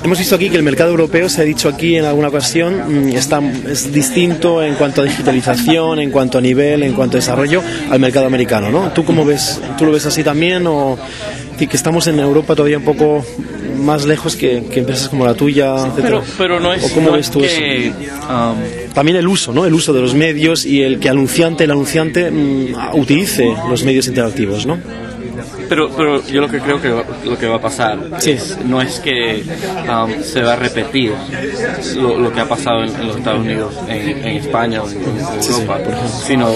hemos visto aquí que el mercado europeo, se ha dicho aquí en alguna ocasión, es distinto en cuanto a digitalización, en cuanto a nivel, en cuanto a desarrollo al mercado americano, ¿no? ¿Tú cómo ves? ¿Tú lo ves así también? ¿O que estamos en Europa todavía un poco más lejos que empresas como la tuya, etcétera? Pero no es, ¿o cómo no ves tú que, eso? También el uso, ¿no? El uso de los medios y el que el anunciante utilice los medios interactivos, ¿no? Pero yo lo que creo que lo que va a pasar no es que se va a repetir lo que ha pasado en los Estados Unidos, en España o en Europa, sino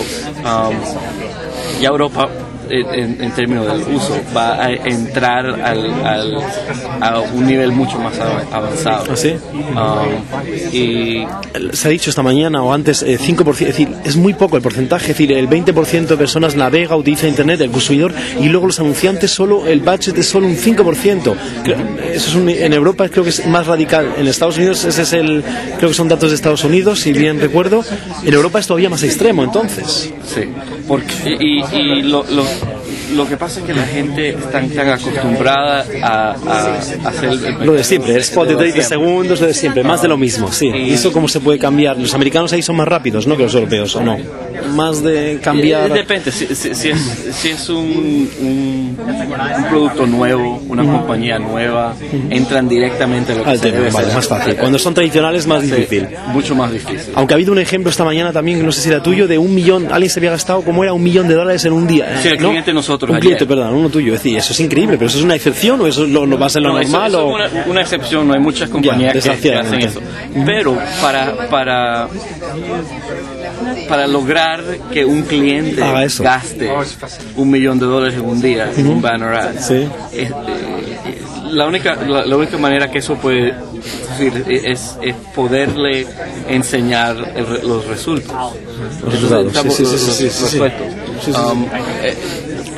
ya Europa en términos del uso va a entrar a un nivel mucho más avanzado. ¿Ah, sí? Y se ha dicho esta mañana o antes 5%, es decir, es muy poco el porcentaje, es decir, el 20% de personas navega, utiliza internet, el consumidor, y luego los anunciantes solo, el budget es solo un 5%. Eso es en Europa creo que es más radical. En Estados Unidos ese es creo que son datos de Estados Unidos, si bien recuerdo. En Europa es todavía más extremo, entonces. Sí, porque lo que pasa es que la gente está tan acostumbrada a hacer lo de siempre, el spot de 30 segundos, lo de siempre, más de lo mismo, sí. ¿Y eso cómo se puede cambiar? Los americanos ahí son más rápidos, ¿no?, que los europeos, ¿o no? Más de cambiar... Depende, si es un producto nuevo, una compañía nueva, entran directamente a lo que se debe hacer. Más fácil. Cuando son tradicionales, más difícil. Mucho más difícil. Aunque ha habido un ejemplo esta mañana también, no sé si era tuyo, de $1 millón, alguien se había gastado, ¿cómo era? $1 millón en un día. Sí, el cliente ¿no? nosotros un ayer. cliente, perdón, uno tuyo. Es decir, eso es increíble, pero ¿eso es una excepción o eso lo va a ser lo normal? Eso es una excepción, no hay muchas compañías que hacen eso. Pero para lograr que un cliente gaste $1 millón en un día en un banner ad, la única manera que eso puede es poderle enseñar los resultados.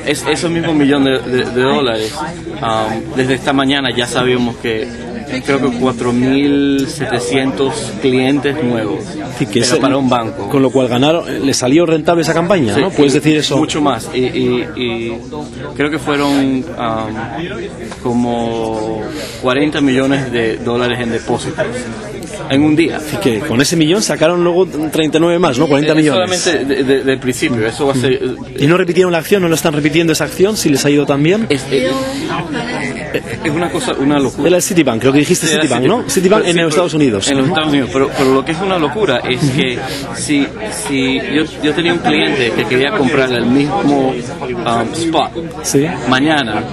Esos mismos $1 millón desde esta mañana ya sabíamos que creo que 4.700 clientes nuevos, que pero para un banco. Con lo cual le salió rentable esa campaña, ¿no? ¿Puedes decir eso? Mucho más. Y creo que fueron como $40 millones en depósitos en un día. Así que con ese millón sacaron luego 39 más, ¿no? 40 millones. Solamente del principio, eso va a ser... ¿Y no repitieron la acción? ¿No lo están repitiendo esa acción? ¿Si les ha ido tan bien? Es una locura. Era el Citibank, creo que dijiste Citibank, ¿no? Citibank en los Estados Unidos. En los Estados Unidos, pero lo que es una locura es que si yo tenía un cliente que quería comprar el mismo spot mañana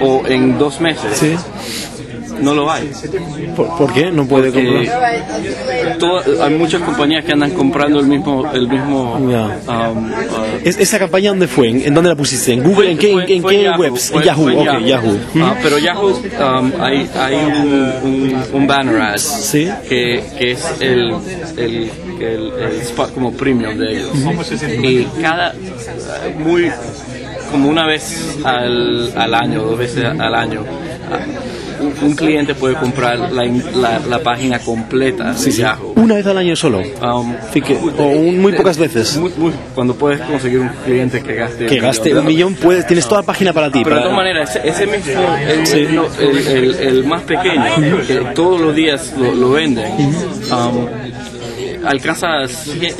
o en 2 meses, no lo hay. ¿Por qué? No puede comprar. Hay muchas compañías que andan comprando el mismo ¿Esa campaña dónde fue? ¿En dónde la pusiste? ¿En Google? ¿En qué webs? En Yahoo. Yahoo. Pero Yahoo hay un banner ad que es el spot como premium de ellos. Y como una vez al año, 2 veces al año, un cliente puede comprar la página completa de Yahoo. ¿Una vez al año solo? Muy pocas veces. Cuando puedes conseguir un cliente que gaste $1 millón, tienes toda la página para ti. Pero de todas maneras, ese mismo, el más pequeño, que todos los días lo venden, alcanza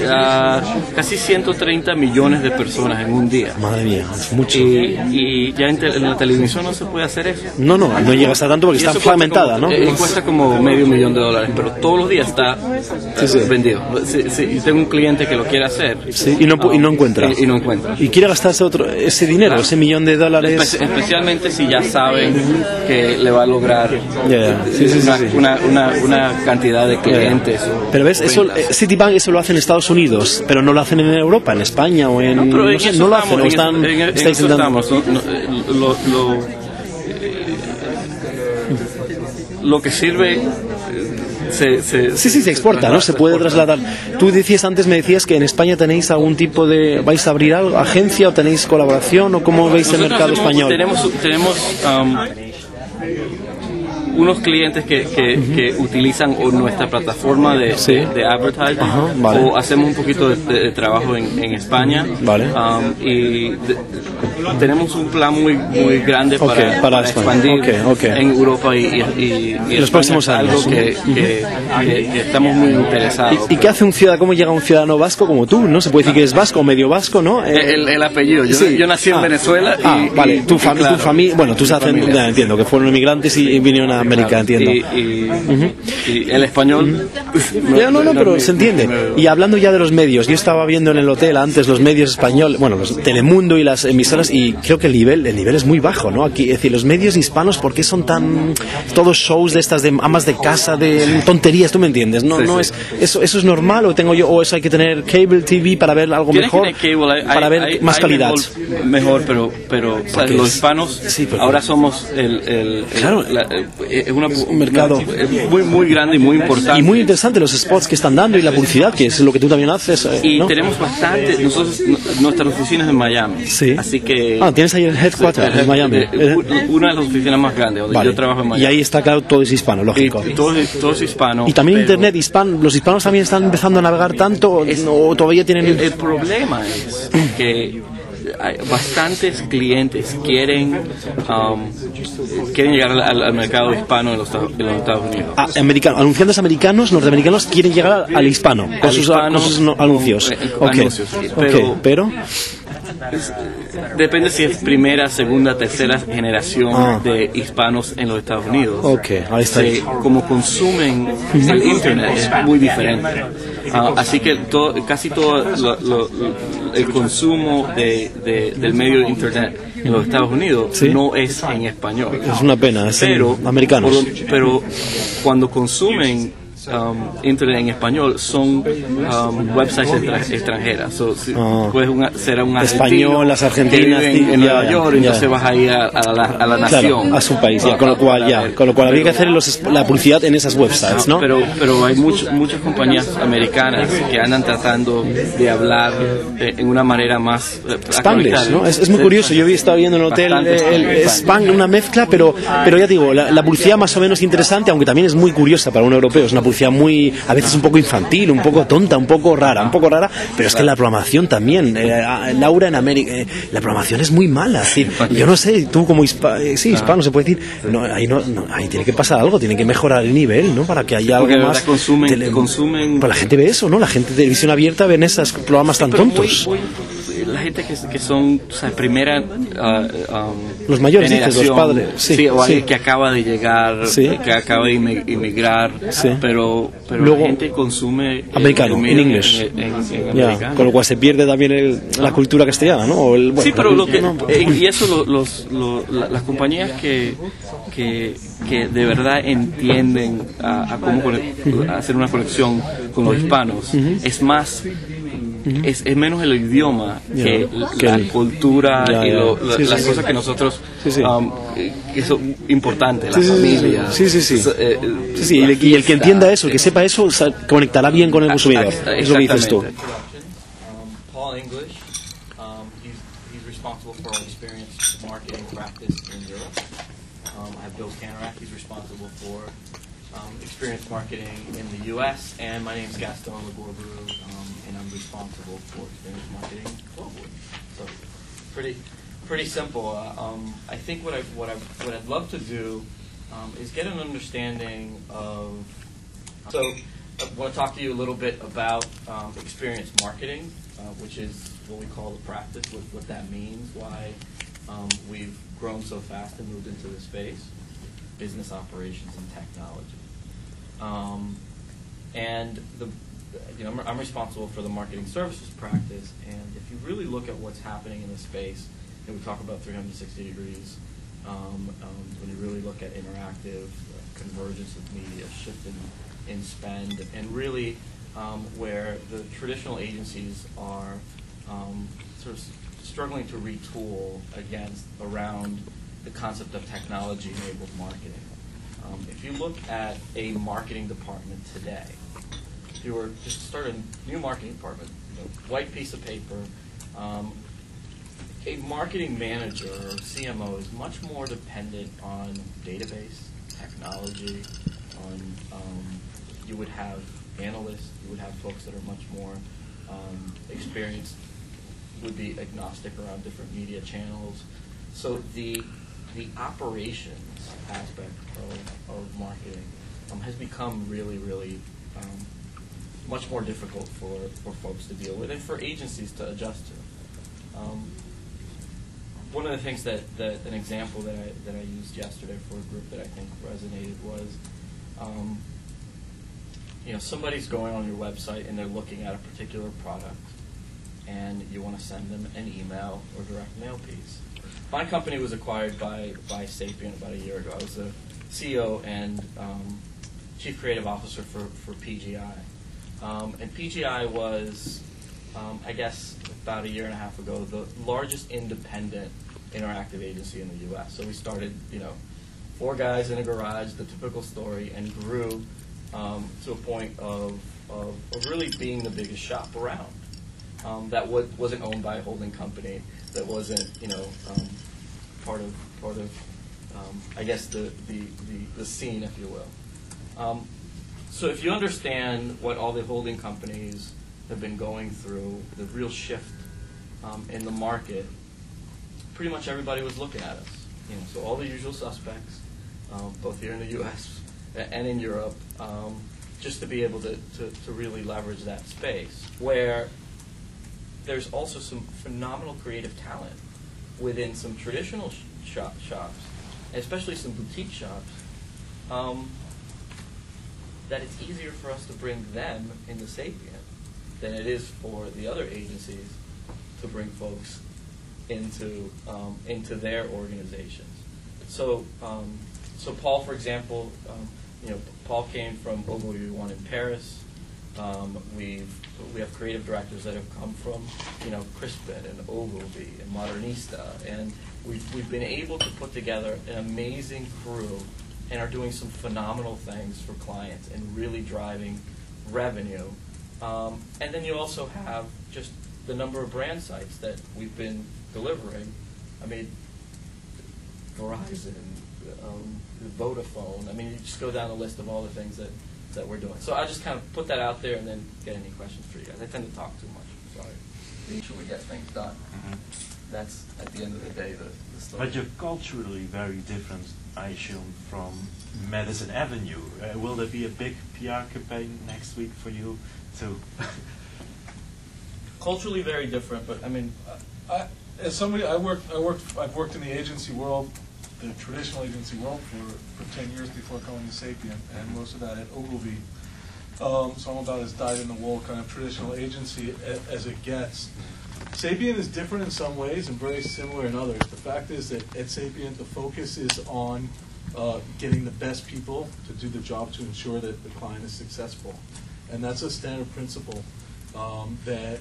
a casi 130 millones de personas en un día. Madre mía, es mucho. Y ya en la televisión no se puede hacer eso. No llegas a tanto porque está fragmentada, ¿no? Cuesta como $500 million, pero todos los días está vendido. Si tengo un cliente que lo quiere hacer y no encuentra. Y no encuentra. Y quiere gastarse ese dinero, ese $1 millón. Especialmente si ya saben que le va a lograr una cantidad de clientes. Pero ves, eso... Citibank eso lo hace en Estados Unidos, pero no lo hacen en Europa, en España o en... No lo hacen, o están intentando... Lo que sirve... se exporta, ¿no? Se puede trasladar. Tú me decías que en España tenéis algún tipo de... ¿Vais a abrir algo, agencia o tenéis colaboración o cómo veis el mercado español? Tenemos unos clientes que utilizan nuestra plataforma de advertising, vale. o hacemos un poquito de trabajo en España, vale. Y tenemos un plan muy grande para expandir en Europa y los próximos años. Algo que estamos muy interesados. ¿Y qué hace un ciudadano? ¿Cómo llega un ciudadano vasco como tú? ¿No? Se puede decir que es vasco o medio vasco, ¿no? El apellido. Yo nací en Venezuela. Vale. Tu familia, bueno, tus entiendo que fueron inmigrantes y vinieron a América, entiendo. Y el español. No, pero se entiende. Y hablando ya de los medios, yo estaba viendo en el hotel antes los medios españoles, bueno, los Telemundo y las emisoras, y creo que el nivel es muy bajo, ¿no? Aquí, es decir, los medios hispanos, ¿por qué son tan todos shows de estas de amas de casa, de tonterías, tú me entiendes? No es eso es normal, o tengo yo, o eso hay que tener cable TV para ver algo mejor, para ver más calidad. Mejor, pero ¿sabes? Los hispanos ahora somos un mercado muy grande y muy importante. Y muy interesante los spots que están dando y la publicidad, que es lo que tú también haces. Y ¿no? tenemos bastante, nosotros, nuestras oficinas en Miami. Sí. Así que... tienes ahí el headquarter en Miami. Una de las oficinas más grandes, donde yo trabajo en Miami. Y ahí está, claro, todo es hispano, lógico. Y todo es hispano. Y también Internet hispano. ¿Los hispanos también están empezando a navegar tanto o todavía tienen...? El problema es que hay bastantes clientes quieren llegar al mercado hispano en los Estados Unidos. Anunciantes americanos, norteamericanos quieren llegar al hispano con sus anuncios. Pero depende si es primera, segunda, tercera generación de hispanos en los Estados Unidos. Ahí está. Como consumen el internet es muy diferente. Así que casi todo el consumo del medio de internet en los Estados Unidos no es en español. Es una pena, es americanos. Pero cuando consumen internet en español son websites extranjeras. Puedes ser un español, las argentinas que viven en Nueva York, entonces vas ahí a la nación, a su país, con lo cual habría que hacer la publicidad en esas websites, ¿no? Pero hay muchas compañías americanas que andan tratando de hablar en una manera más Spanglish, ¿no? Es muy curioso. Yo estaba viendo en el hotel el Spanglish, una mezcla, pero ya digo, la publicidad más o menos interesante, aunque también es muy curiosa para un europeo. Es una publicidad a veces un poco infantil, un poco tonta, un poco rara, pero es que la programación también, Laura en América, la programación es muy mala. Es decir, yo no sé, tú como hispano se puede decir, ahí tiene que pasar algo, tiene que mejorar el nivel, ¿no? Para que haya algo más. Consumen. Pues la gente ve eso, ¿no? La gente de televisión abierta ven esos programas tan tontos. La gente que son, o sea, primera los mayores, dices, los padres, o alguien que acaba de llegar, que acaba de inmigrar, pero luego la gente consume americano, en inglés, con lo cual se pierde también la cultura castellana, ¿no? Pero y eso las compañías que de verdad entienden a cómo hacer una conexión con los hispanos, es más. Es menos el idioma que la cultura y las cosas que nosotros que son importantes, la familia. Y el que entienda eso, el que sepa eso, conectará bien con el consumidor. Es lo que dices tú. Paul English, he's responsible for our experience marketing practice in Europe. I have Bill Canarac, he's responsible for experience marketing in the U.S. And my name is Gaston Legorburu, and I'm responsible for experience marketing globally. So pretty simple. I think what I'd love to do is get an understanding of. So I want to talk to you a little bit about experience marketing, which is what we call the practice, what that means, why we've grown so fast and moved into this space, business operations and technology. And I'm responsible for the marketing services practice, and if you really look at what's happening in the space, we talk about 360 degrees, when you really look at interactive, convergence of media, shift in spend, and really where the traditional agencies are sort of struggling to retool around the concept of technology-enabled marketing. If you look at a marketing department today, if you were just to start a new marketing department, white piece of paper, a marketing manager or CMO is much more dependent on database, technology, you would have analysts, you would have folks that are much more experienced, would be agnostic around different media channels. So the operations aspect of marketing has become really, really much more difficult for folks to deal with and for agencies to adjust to. One of the things that an example that I used yesterday for a group that I think resonated was, somebody's going on your website and they're looking at a particular product, and you want to send them an email or direct mail piece. My company was acquired by Sapient about a year ago. I was the CEO and Chief Creative Officer for PGI. And PGI was, I guess, about a year and a half ago, the largest independent interactive agency in the U.S. So we started, 4 guys in a garage, the typical story, and grew to a point of really being the biggest shop around. That wasn't owned by a holding company. That wasn't, part of I guess the scene, if you will. So if you understand what all the holding companies have been going through, the real shift in the market, pretty much everybody was looking at us. So all the usual suspects, both here in the U.S. and in Europe, just to be able to really leverage that space, where there's also some phenomenal creative talent within some traditional shops, especially some boutique shops, that it's easier for us to bring them into Sapient than it is for the other agencies to bring folks into their organizations. So Paul, for example, Paul came from Ogilvy One in Paris. We have creative directors that have come from Crispin and Ogilvy and Modernista, and we've been able to put together an amazing crew and are doing some phenomenal things for clients and really driving revenue. And then you also have just the number of brand sites that we've been delivering. I mean, Verizon, Vodafone. I mean, you just go down the list of all the things that we're doing. So I just kind of put that out there and then get any questions for you guys. I tend to talk too much. I'm sorry. Make sure we get things done. Mm-hmm. That's, at the end of the day, the story. But you're culturally very different, I assume, from Madison Avenue. Will there be a big PR campaign next week for you too? Culturally very different, but I mean, as somebody, I've worked in the agency world, the traditional agency world for 10 years before coming to Sapient, and most of that at Ogilvy. So I'm about as dyed-in-the-wool kind of traditional agency as it gets. Sapient is different in some ways and very similar in others. The fact is that at Sapient, the focus is on getting the best people to do the job to ensure that the client is successful. And that's a standard principle that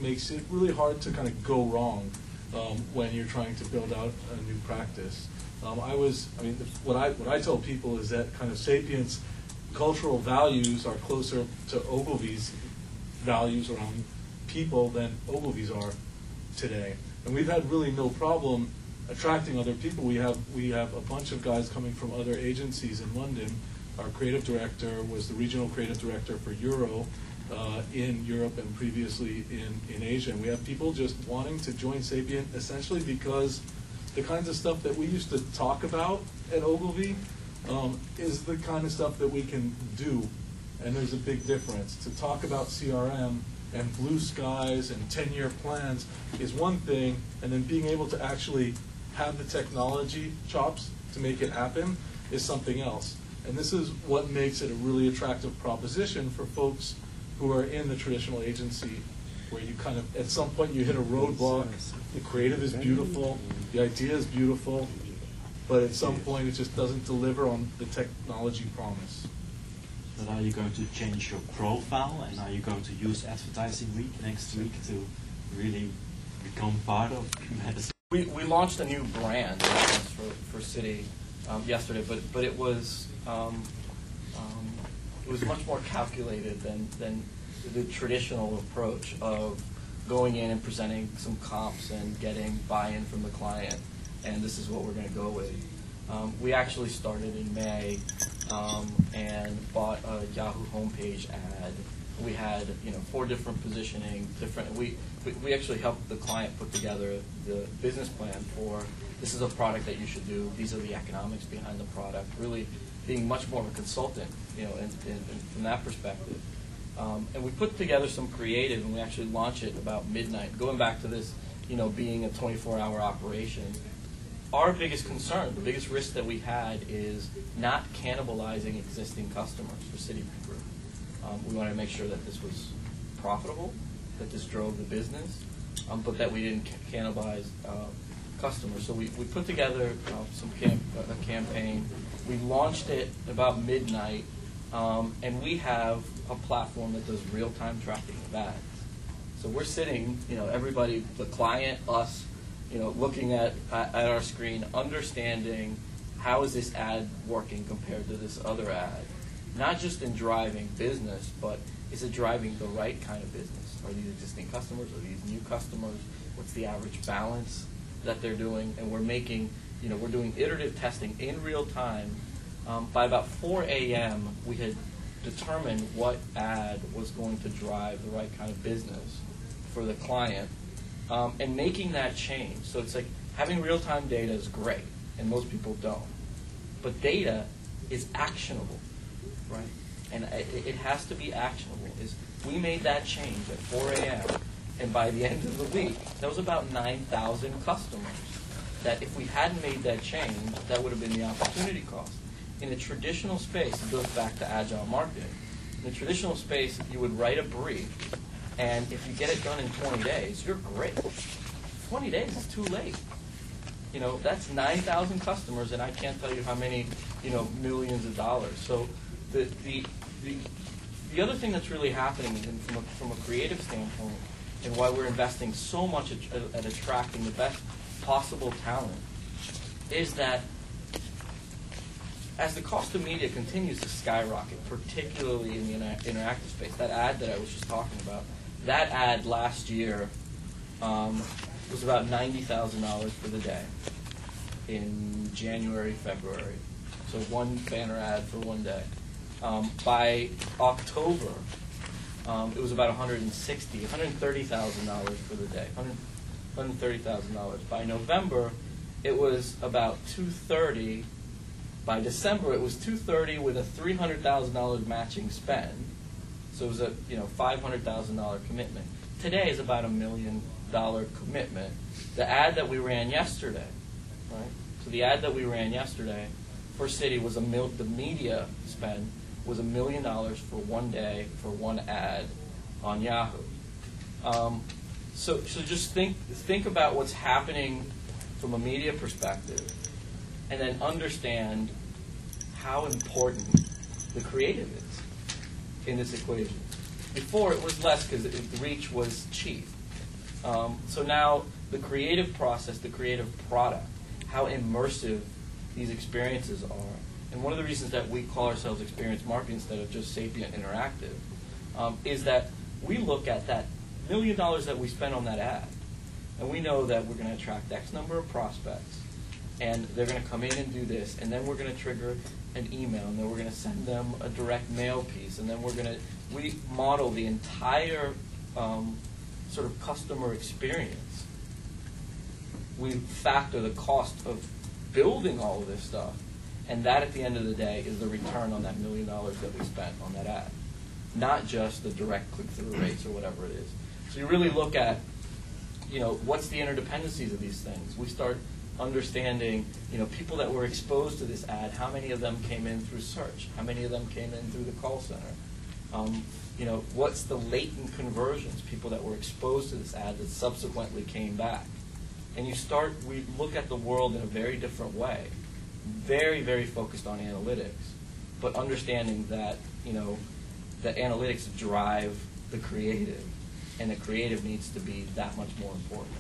makes it really hard to kind of go wrong when you're trying to build out a new practice. What I tell people is that kind of Sapient's cultural values are closer to Ogilvy's values around people than Ogilvy's are today. And we've had really no problem attracting other people. We have a bunch of guys coming from other agencies in London. Our creative director was the regional creative director for Euro in Europe and previously in Asia. And we have people just wanting to join Sapient essentially because the kinds of stuff that we used to talk about at Ogilvy is the kind of stuff that we can do. And there's a big difference. To talk about CRM and blue skies and 10-year plans is one thing, and then being able to actually have the technology chops to make it happen is something else. And this is what makes it a really attractive proposition for folks who are in the traditional agency, where you kind of, at some point you hit a roadblock, the creative is beautiful, the idea is beautiful, but at some point it just doesn't deliver on the technology promise. But are you going to change your profile, and are you going to use Advertising Week next week to really become part of Madison? We launched a new brand for City yesterday, but it was much more calculated than the traditional approach of going in and presenting some comps and getting buy-in from the client, and this is what we're going to go with. We actually started in May and bought a Yahoo homepage ad. We had 4 different positioning, we actually helped the client put together the business plan for this is a product that you should do, these are the economics behind the product, really being much more of a consultant, from that perspective. And we put together some creative, and we actually launched it about midnight. Going back to this, being a 24-hour operation, our biggest concern, the biggest risk that we had is not cannibalizing existing customers for Citigroup Group. We wanted to make sure that this was profitable, that this drove the business, but that we didn't cannibalize customers. So we put together a campaign. We launched it about midnight, and we have a platform that does real-time tracking of ads. So we're sitting, everybody, the client, us, looking at our screen, understanding how is this ad working compared to this other ad. Not just in driving business, but is it driving the right kind of business? Are these existing customers? Are these new customers? What's the average balance that they're doing? And we're making, we're doing iterative testing in real time. By about 4 a.m., we had determined what ad was going to drive the right kind of business for the client, and making that change. So it's like having real-time data is great, and most people don't. But data is actionable, right? And it has to be actionable. We made that change at 4 a.m., and by the end of the week, that was about 9,000 customers. That if we hadn't made that change, that would have been the opportunity cost. In a traditional space, it goes back to agile marketing. In a traditional space, you would write a brief, and if you get it done in 20 days, you're great. 20 days is too late. That's 9,000 customers, and I can't tell you how many, millions of dollars. So the other thing that's really happening, and from a creative standpoint, and why we're investing so much at attracting the best possible talent, is that as the cost of media continues to skyrocket, particularly in the interactive space, that ad that I was just talking about, that ad last year was about $90,000 for the day in January, February. So one banner ad for one day. By October, it was about $130,000 for the day, $130,000. By November, it was about $230,000. By December, it was $230,000 with a $300,000 matching spend. So it was a $500,000 commitment. Today is about $1 million commitment. The ad that we ran yesterday, right? So the ad that we ran yesterday for Citi was the media spend was $1 million for one day for one ad on Yahoo. So just think about what's happening from a media perspective, and then understand how important the creative is in this equation. Before, it was less because the reach was cheap. So now the creative process, the creative product, how immersive these experiences are. And one of the reasons that we call ourselves experience marketing instead of just Sapient Interactive is that we look at that $1 million that we spend on that ad, and we know that we're going to attract X number of prospects, and they're going to come in and do this, and then we're going to trigger an email, and then we're going to send them a direct mail piece, and then we model the entire sort of customer experience. We factor the cost of building all of this stuff, and that at the end of the day is the return on that $1 million that we spent on that ad, not just the direct click-through rates or whatever it is. So you really look at, what's the interdependencies of these things. We start understanding, people that were exposed to this ad, how many of them came in through search? How many of them came in through the call center? What's the latent conversions, people that were exposed to this ad that subsequently came back? And we look at the world in a very different way, very, very focused on analytics, but understanding that, that analytics drive the creative, and the creative needs to be that much more important.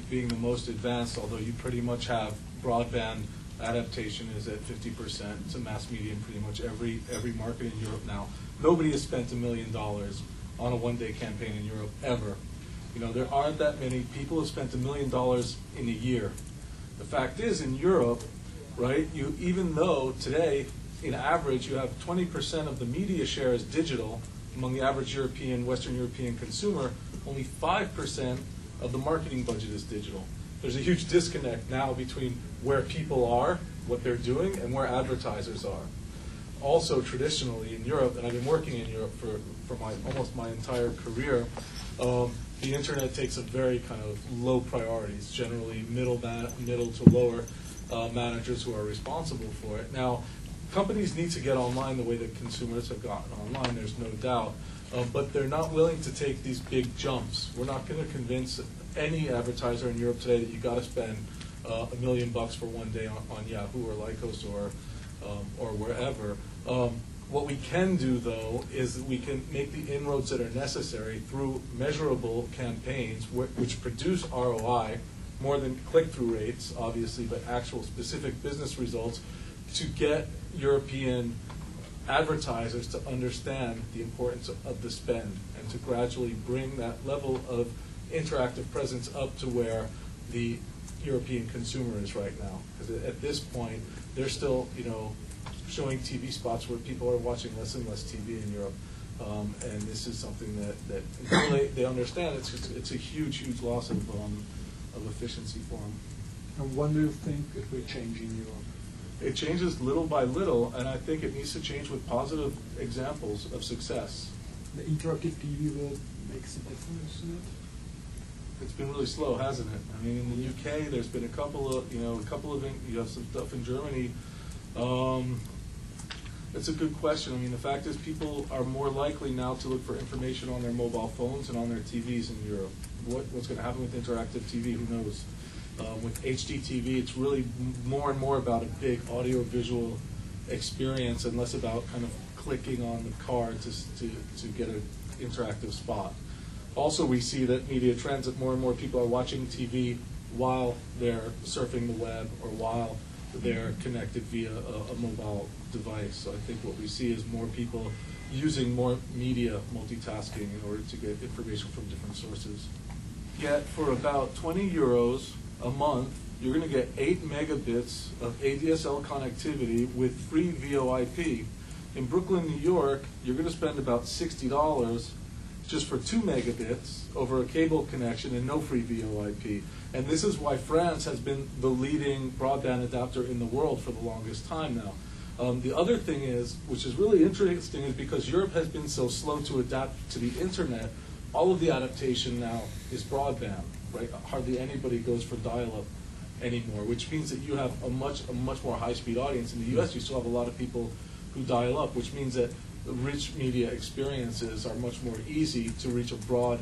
Being the most advanced, although you pretty much have broadband adaptation is at 50%. It's a mass medium pretty much every market in Europe now. Nobody has spent $1 million on a one-day campaign in Europe ever. There aren't that many people who spent $1 million in a year. The fact is, in Europe, right? Even though today, in average, you have 20% of the media share is digital among the average European, Western European consumer, only 5% of the marketing budget is digital. There's a huge disconnect now between where people are, what they're doing, and where advertisers are. Also, traditionally in Europe, and I've been working in Europe for almost my entire career, the internet takes a very kind of low priority. It's generally middle to lower managers who are responsible for it. Now, companies need to get online the way that consumers have gotten online, there's no doubt, but they're not willing to take these big jumps. We're not going to convince any advertiser in Europe today that you got to spend $1 million for one day on Yahoo or Lycos or wherever. What we can do, though, is that we can make the inroads that are necessary through measurable campaigns which produce ROI, more than click-through rates, obviously, but actual specific business results, to get European advertisers to understand the importance of the spend and to gradually bring that level of interactive presence up to where the European consumer is right now. Because at this point, they're still, showing TV spots where people are watching less and less TV in Europe. And this is something that until they understand, it's a huge, huge loss of efficiency for them. And when do you think it will change in Europe? It changes little by little, and I think it needs to change with positive examples of success. The interactive TV will make a difference in it? It's been really slow, hasn't it? I mean, in the UK, there's been a couple of you have some stuff in Germany. It's a good question. I mean, the fact is people are more likely now to look for information on their mobile phones and on their TVs in Europe. What's going to happen with interactive TV, who knows? With HD TV, it's really more and more about a big audio-visual experience and less about kind of clicking on the card to get an interactive spot. Also, we see that media trends, that more and more people are watching TV while they're surfing the web or while they're connected via a mobile device. So I think what we see is more people using more media multitasking in order to get information from different sources. Yet for about 20 euros a month, you're going to get 8 megabits of ADSL connectivity with free VoIP. In Brooklyn, New York, you're going to spend about $60 just for 2 megabits over a cable connection and no free VoIP. And this is why France has been the leading broadband adapter in the world for the longest time now. The other thing is, which is really interesting, is because Europe has been so slow to adapt to the internet, all of the adaptation now is broadband, right? Hardly anybody goes for dial-up anymore, which means that you have a much more high-speed audience. In the U.S., you still have a lot of people who dial up, which means that rich media experiences are much more easy to reach a broad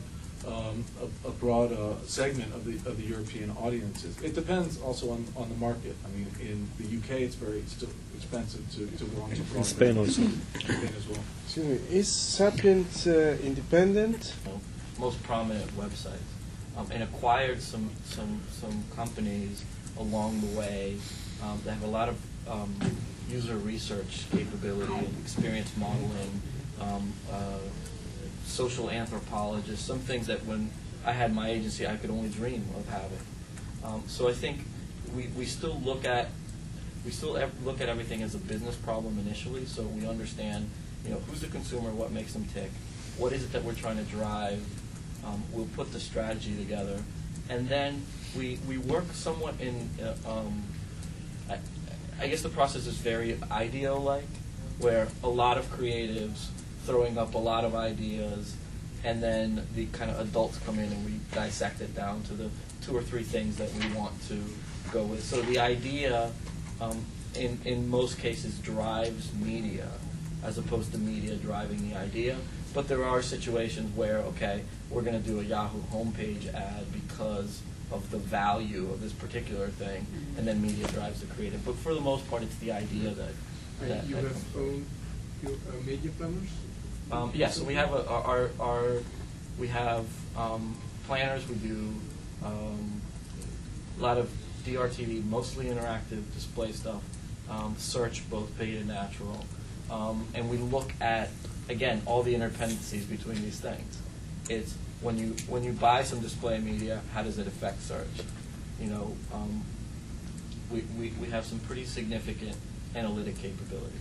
segment of the European audiences. It depends also on the market. I mean, in the UK, it's still expensive to go on to broadband. In Spain also. Spain as well. Excuse me, is Sapient independent? Most prominent websites, and acquired some companies along the way that have a lot of user research capability and experience modeling, social anthropologists, some things that when I had my agency I could only dream of having. So I think we still look at everything as a business problem initially, so we understand who's the consumer, what makes them tick, what is it that we're trying to drive. We'll put the strategy together, and then we work somewhat in. I guess the process is very IDEO-like, where a lot of creatives throwing up a lot of ideas, and then the kind of adults come in and we dissect it down to the 2 or 3 things that we want to go with. So the idea, in most cases, drives media, as opposed to media driving the idea. But there are situations where, okay, we're going to do a Yahoo homepage ad because of the value of this particular thing, and then media drives the creative. But for the most part, it's the idea that you have your media planners? So we have we have planners. We do a lot of DRTV, mostly interactive display stuff, search, both paid and natural, and we look at, again, all the interdependencies between these things. It's when you buy some display media, how does it affect search? we have some pretty significant analytic capability.